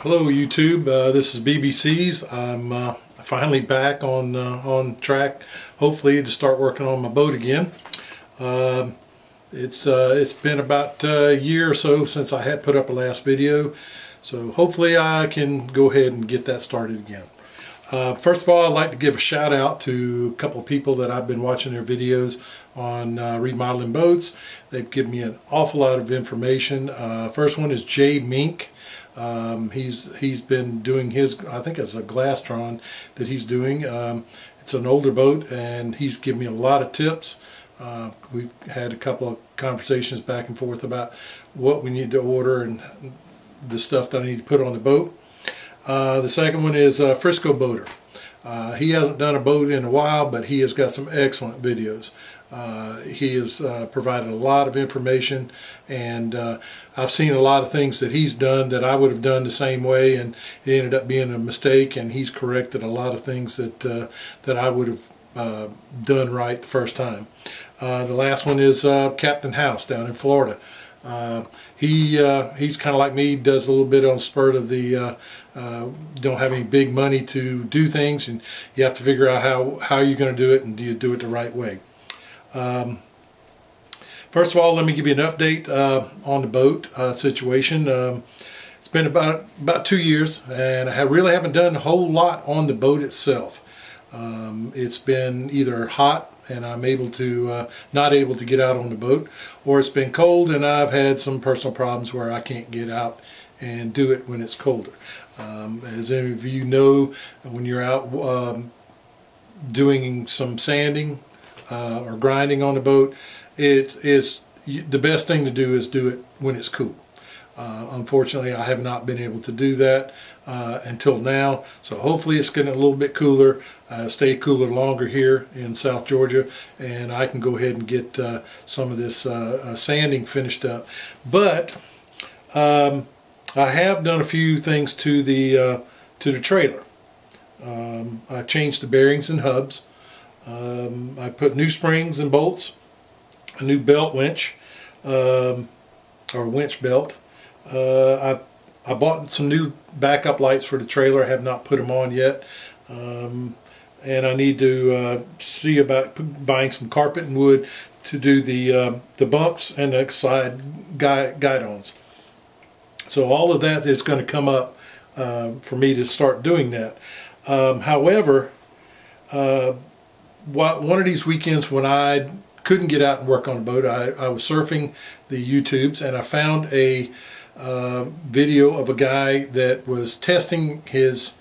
Hello YouTube, this is BBC's. I'm finally back on track, hopefully to start working on my boat again. It's been about a year or so since I had put up a last video, so hopefully I can go ahead and get that started again. First of all, I'd like to give a shout out to a couple of people that I've been watching their videos on remodeling boats. They've given me an awful lot of information. First one is Jay Mink. He's been doing his, I think it's a Glastron that he's doing. It's an older boat, and he's given me a lot of tips. We've had a couple of conversations back and forth about what we need to order and the stuff that I need to put on the boat. The second one is Frisco Boater. He hasn't done a boat in a while, but he has got some excellent videos. He has provided a lot of information, and I've seen a lot of things that he's done that I would have done the same way, and it ended up being a mistake, and he's corrected a lot of things that that I would have done right the first time. The last one is Captain House down in Florida. He's kind of like me, does a little bit on spurt of the don't have any big money to do things, and you have to figure out how you're going to do it, and do you do it the right way. First of all, let me give you an update on the boat situation. It's been about 2 years, and I really haven't done a whole lot on the boat itself. It's been either hot and I'm not able to get out on the boat, or it's been cold and I've had some personal problems where I can't get out and do it when it's colder. As any of you know, when you're out doing some sanding or grinding on the boat, the best thing to do is do it when it's cool. Unfortunately, I have not been able to do that until now, so hopefully it's getting a little bit cooler, stay cooler longer here in South Georgia, and I can go ahead and get some of this sanding finished up. But I have done a few things to the trailer. I changed the bearings and hubs. I put new springs and bolts, a new belt winch, or winch belt. I bought some new backup lights for the trailer. I have not put them on yet, and I need to see about buying some carpet and wood to do the bumps and the side guidons. So all of that is going to come up for me to start doing that. However, one of these weekends when I couldn't get out and work on a boat, I was surfing the YouTubes, and I found a video of a guy that was testing his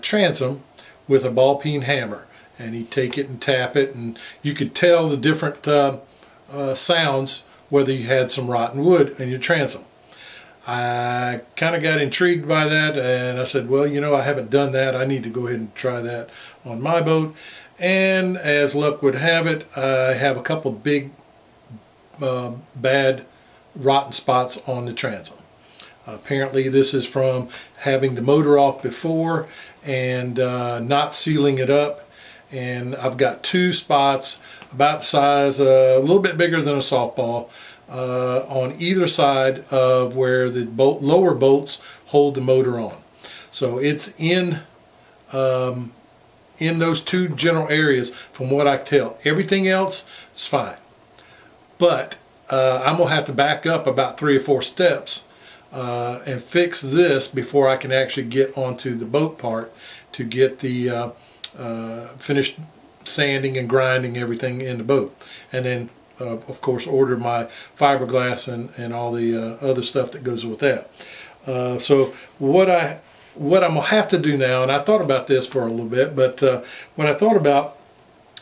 transom with a ball peen hammer, and he'd take it and tap it, and you could tell the different sounds whether you had some rotten wood in your transom. I kind of got intrigued by that, and I said, well, you know, I haven't done that. I need to go ahead and try that on my boat. And as luck would have it, I have a couple big bad rotten spots on the transom. Apparently this is from having the motor off before and not sealing it up. And I've got two spots about the size, a little bit bigger than a softball, on either side of where the lower bolts hold the motor on. So it's in those two general areas from what I can tell. Everything else is fine. But I'm going to have to back up about 3 or 4 steps and fix this before I can actually get onto the boat part to get the finished sanding and grinding everything in the boat. And then of course order my fiberglass and all the other stuff that goes with that. So what I'm going to have to do now, and I thought about this for a little bit, but what I thought about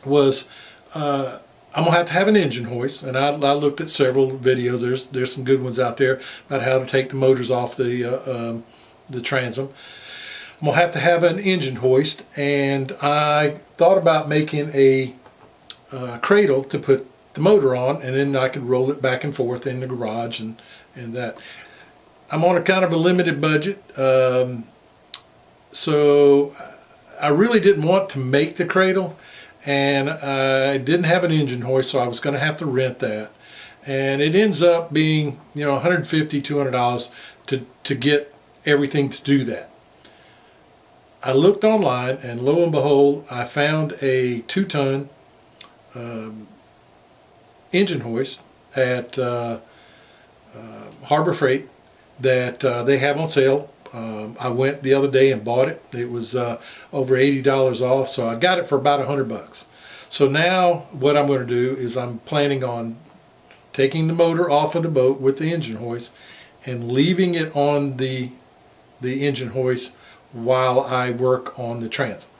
was I'm going to have an engine hoist, and I looked at several videos. There's some good ones out there about how to take the motors off the transom. I'm going to have an engine hoist, and I thought about making a cradle to put the motor on, and then I could roll it back and forth in the garage and that. I'm on a kind of a limited budget, so I really didn't want to make the cradle, and I didn't have an engine hoist, so I was going to have to rent that. And it ends up being, you know, $150, $200 to get everything to do that. I looked online, and lo and behold, I found a 2-ton engine hoist at Harbor Freight that they have on sale. I went the other day and bought it. It was over $80 off, so I got it for about $100. So now what I'm going to do is I'm planning on taking the motor off of the boat with the engine hoist and leaving it on the engine hoist while I work on the transom.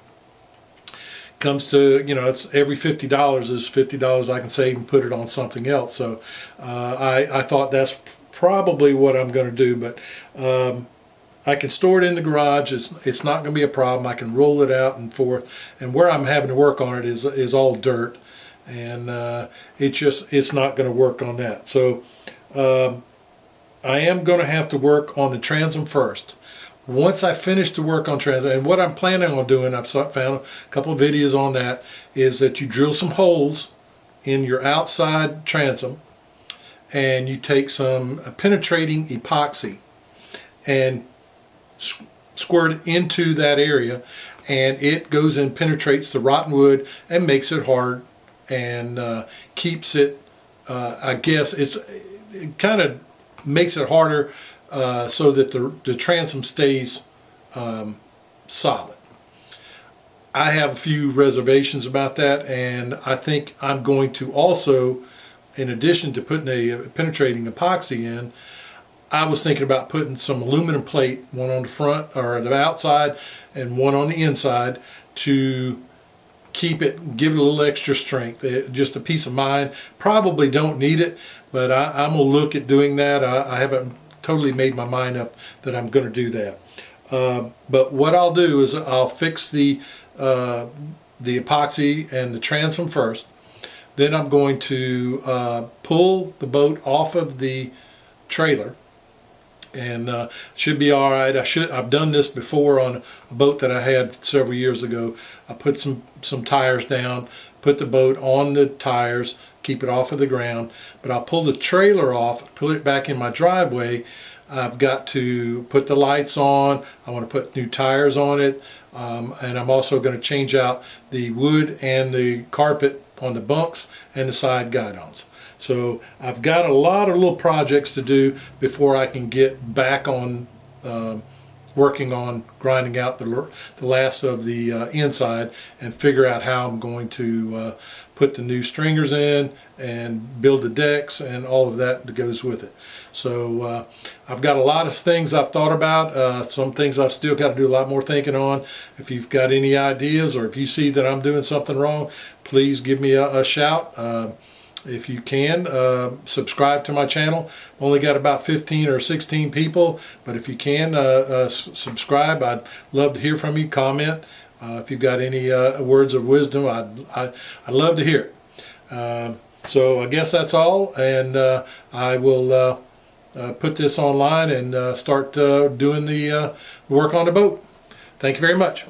Comes to, you know, it's every $50 is $50 I can save and put it on something else. So I thought that's probably what I'm going to do, but I can store it in the garage. It's not going to be a problem. I can roll it out and forth, and where I'm having to work on it is all dirt, and it's not going to work on that. So I am going to have to work on the transom first. Once I finish the work on transom, and what I'm planning on doing, I've found a couple of videos on that, is that you drill some holes in your outside transom, and you take some penetrating epoxy and squirt it into that area, and it goes and penetrates the rotten wood and makes it hard and keeps it, I guess it kind of makes it harder so that the transom stays solid. I have a few reservations about that, and I think I'm going to also, in addition to putting a penetrating epoxy in, I was thinking about putting some aluminum plate, one on the front or the outside and one on the inside, to keep it, give it a little extra strength, just a peace of mind. Probably don't need it, but I'm going to look at doing that. I haven't totally made my mind up that I'm going to do that. But what I'll do is I'll fix the epoxy and the transom first. Then I'm going to pull the boat off of the trailer, and should be all right. I've done this before on a boat that I had several years ago. I put some tires down, put the boat on the tires, keep it off of the ground, but I'll pull the trailer off, put it back in my driveway. I've got to put the lights on. I want to put new tires on it, and I'm also going to change out the wood and the carpet on the bunks and the side guidons. So I've got a lot of little projects to do before I can get back on working on grinding out the last of the inside and figure out how I'm going to put the new stringers in and build the decks and all of that that goes with it. So I've got a lot of things I've thought about, some things I've still got to do a lot more thinking on. If you've got any ideas, or if you see that I'm doing something wrong, please give me a shout. If you can, subscribe to my channel. I've only got about 15 or 16 people, but if you can subscribe, I'd love to hear from you. Comment. If you've got any words of wisdom, I'd love to hear it. So I guess that's all, and I will put this online and start doing the work on the boat. Thank you very much.